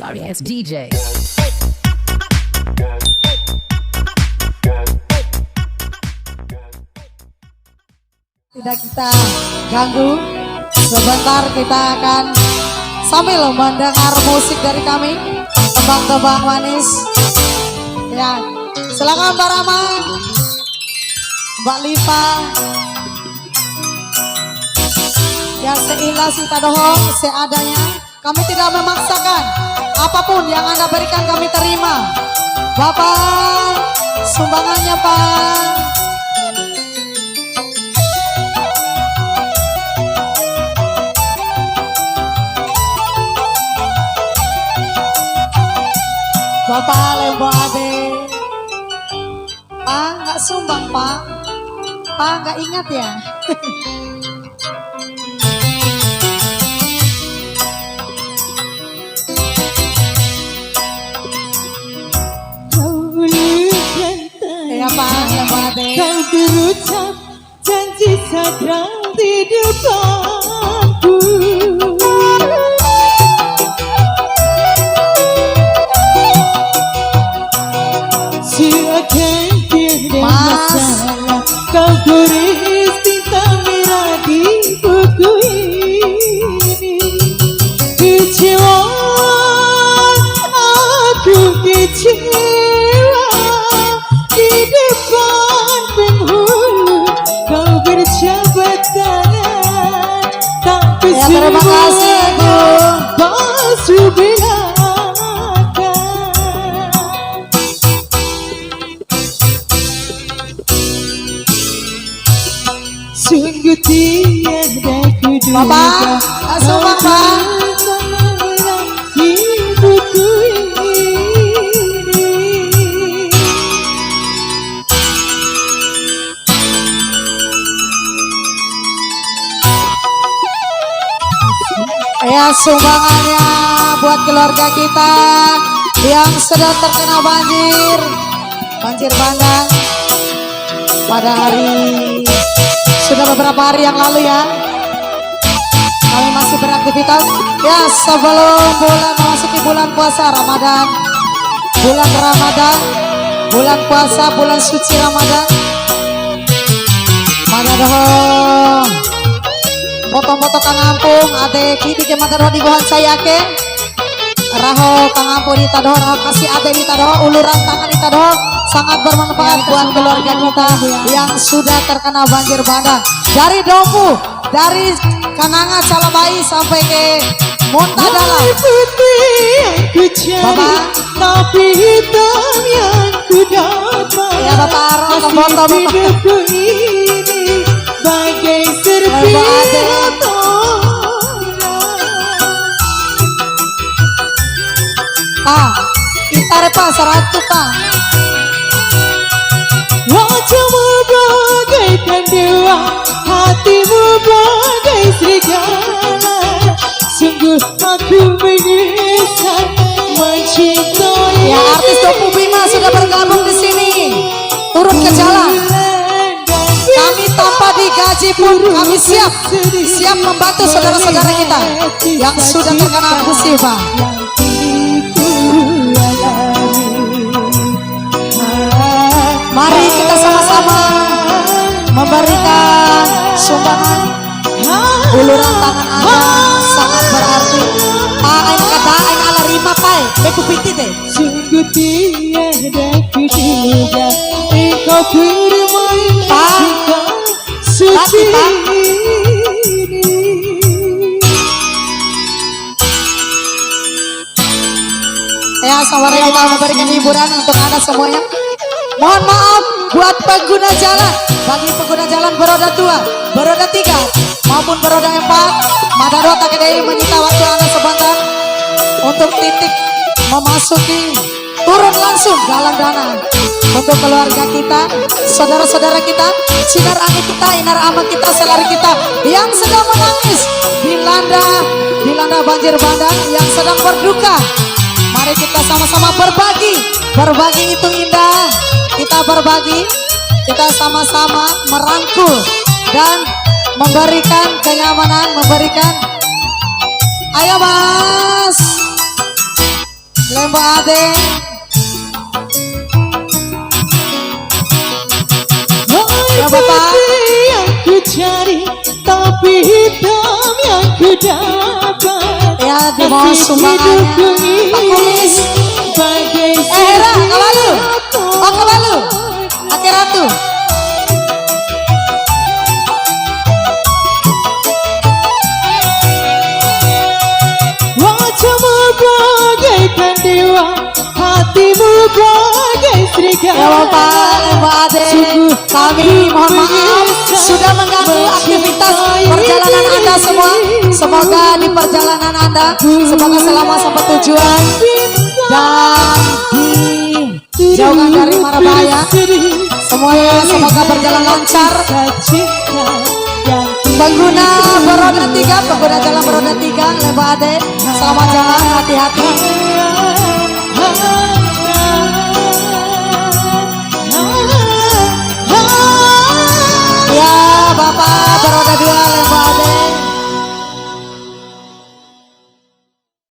Sorry, it's DJ. Tidak kita ganggu, sebentar kita akan sambil mendengar musik dari kami, tebang-tebang manis. Ya, silakan Mbak Rama, Mbak Lipa. Ya seikhlas kita dohong, seadanya. Kami tidak memaksakan, apapun yang Anda berikan kami terima. Bapak, sumbangannya Pak. Bapak Lembo Ade. Pak nggak sumbang Pak. Pak nggak ingat ya. Ya Pak Lembo Ade. Kau berucap janji sakral di depanku. Seakan tiada masalah, kau tulis tinta merah di buku ini. Kecewa, aku kecewa. Di depan penghulu kau berjabat tangan, tak Ya terima kasih Bu. basuh belakang. Sungguh tiada kuduga Bapak, sumbang Pak. di buku ini. Ya sumbangannya buat keluarga kita yang sedang terkena banjir bandang pada hari sudah beberapa hari yang lalu ya. Kami masih beraktivitas ya sebelum bulan memasuki bulan puasa Ramadan, bulan puasa, bulan suci Ramadan. Mana doh foto-foto Kang Ampung ade kini ke mata di bohan saya ke raho Kang Ampung di tadoh kasih ade di tadoh uluran tangan di tadoh sangat bermanfaat buat keluarga kita yang sudah terkena banjir bandang dari Dompu, dari Kananga Calabai sampai ke Montadala. Putih yang ku cari, Bapak. tapi hitam yang ku dapat. Ya Bapak Arno foto Bapak. Hidupku ini bagai serpihan Pak, kita repa 100 Pak. wajahmu bagaikan dewa, hatimu bagai serigala. Sungguh aku menyesal mencintai. Ya artis Dompu Bima sudah bergabung di sini. Turun ke jalan. Kami tanpa digaji pun kami siap membantu saudara-saudara kita yang sudah terkena musibah. Mari kita sama-sama memberikan sumbangan. Uluran tangan Anda sangat berarti. Ain kata ain ala rima pai, beku piti deh. Sungguh tiada kuduga engkau bermain cinta suci ini. Ya, saudara kita memberikan hiburan untuk Anda semuanya. Mohon maaf buat pengguna jalan, bagi pengguna jalan beroda 2, beroda 3, maupun beroda 4. Madaro Takedei menyita waktu Anda sebentar untuk titik memasuki turun langsung galang dana untuk keluarga kita, saudara-saudara kita, sinar angin kita, inar aman kita, selari kita yang sedang menangis dilanda banjir bandang, yang sedang berduka. Mari kita sama-sama berbagi itu indah. Kita berbagi, kita sama-sama merangkul dan memberikan kenyamanan, memberikan. Ayo Mas, Mbak Ade. Ya Bapak. Yang ku cari tapi hitam yang ku dapat. Ya dimohon sumbangannya Pak Kumis. Bagai Hera, kawalu. Oh kawalu. Ake Ratu. wajahmu bagaikan dewa, hatimu bagai serigala. Ya Bapak, Mbak Ade, kami mohon maaf sudah mengganggu aktivitas perjalanan Anda semua. Semoga di perjalanan Anda, semoga selamat sampai tujuan dan dijauhkan dari mara bahaya. Semuanya semoga berjalan lancar. Pengguna beroda 3, pengguna jalan beroda 3, Mbak Ade, selamat jalan, hati-hati.